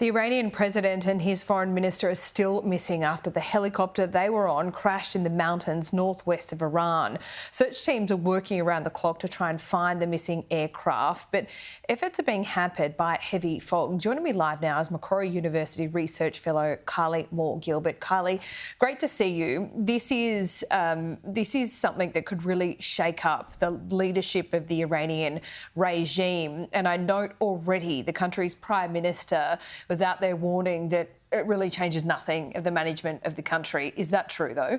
The Iranian president and his foreign minister are still missing after the helicopter they were on crashed in the mountains northwest of Iran. Search teams are working around the clock to try and find the missing aircraft, but efforts are being hampered by heavy fog. Joining me live now is Macquarie University research fellow Kylie Moore-Gilbert. Kylie, great to see you. This is something that could really shake up the leadership of the Iranian regime, and I note already the country's Prime Minister was out there warning that it really changes nothing of the management of the country. Is that true, though?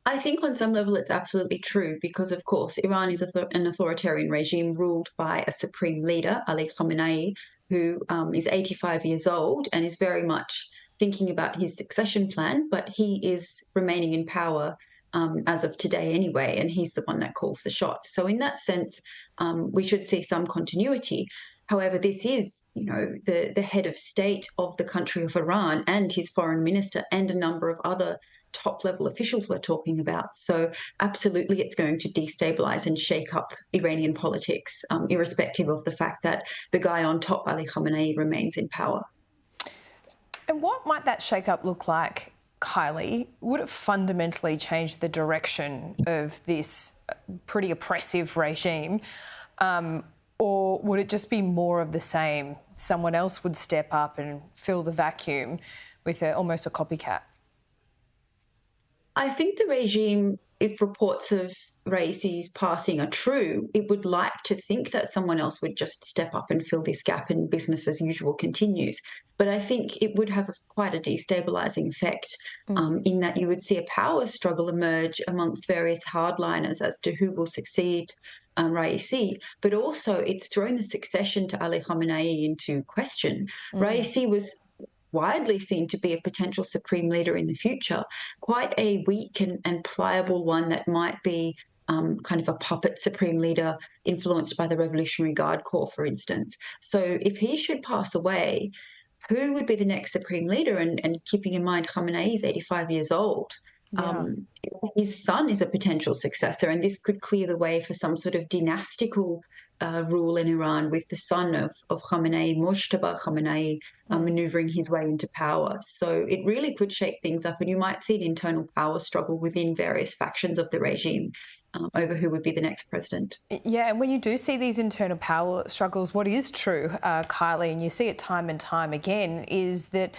I think on some level it's absolutely true because, of course, Iran is an authoritarian regime ruled by a supreme leader, Ali Khamenei, who is 85 years old and is very much thinking about his succession plan, but he is remaining in power as of today anyway, and he's the one that calls the shots. So in that sense, we should see some continuity. However, this is, the head of state of the country of Iran and his foreign minister and a number of other top-level officials we're talking about. So absolutely it's going to destabilise and shake up Iranian politics, irrespective of the fact that the guy on top, Ali Khamenei, remains in power. And what might that shake-up look like, Kylie? Would it fundamentally change the direction of this pretty oppressive regime? Or would it just be more of the same? Someone else would step up and fill the vacuum with almost a copycat? I think the regime, if reports of Raisi's passing are true, it would like to think that someone else would just step up and fill this gap and business as usual continues. But I think it would have quite a destabilising effect in that you would see a power struggle emerge amongst various hardliners as to who will succeed Raisi, but also it's thrown the succession to Ali Khamenei into question. Raisi was widely seen to be a potential supreme leader in the future, quite a weak and pliable one that might be kind of a puppet supreme leader influenced by the Revolutionary Guard Corps, for instance. So if he should pass away, who would be the next supreme leader? And keeping in mind Khamenei is 85 years old. Yeah. His son is a potential successor, and this could clear the way for some sort of dynastical rule in Iran with the son of Khamenei, Mojtaba Khamenei, manoeuvring his way into power. So it really could shake things up, and you might see an internal power struggle within various factions of the regime over who would be the next president. Yeah, and when you do see these internal power struggles, what is true, Kylie, and you see it time and time again, is that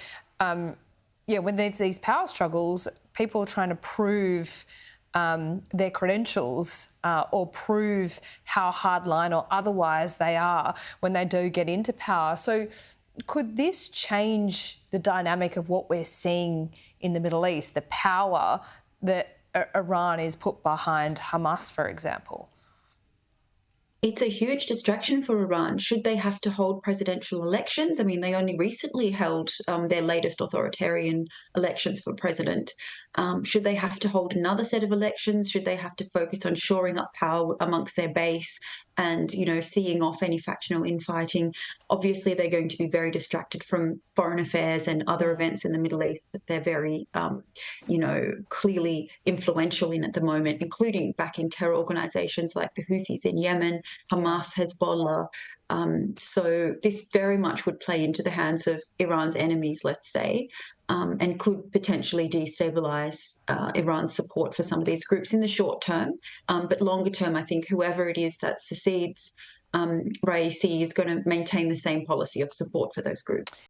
when there's these power struggles, people are trying to prove their credentials or prove how hardline or otherwise they are when they do get into power. So could this change the dynamic of what we're seeing in the Middle East, the power that Iran is put behind Hamas, for example? It's a huge distraction for Iran. Should they have to hold presidential elections? I mean, they only recently held their latest authoritarian elections for president. Should they have to hold another set of elections? Should they have to focus on shoring up power amongst their base and, seeing off any factional infighting? Obviously, they're going to be very distracted from foreign affairs and other events in the Middle East that they're very, clearly influential in at the moment, including backing terror organizations like the Houthis in Yemen, Hamas, Hezbollah. So this very much would play into the hands of Iran's enemies, let's say, and could potentially destabilise Iran's support for some of these groups in the short term. But longer term, I think whoever it is that succeeds Raisi is going to maintain the same policy of support for those groups.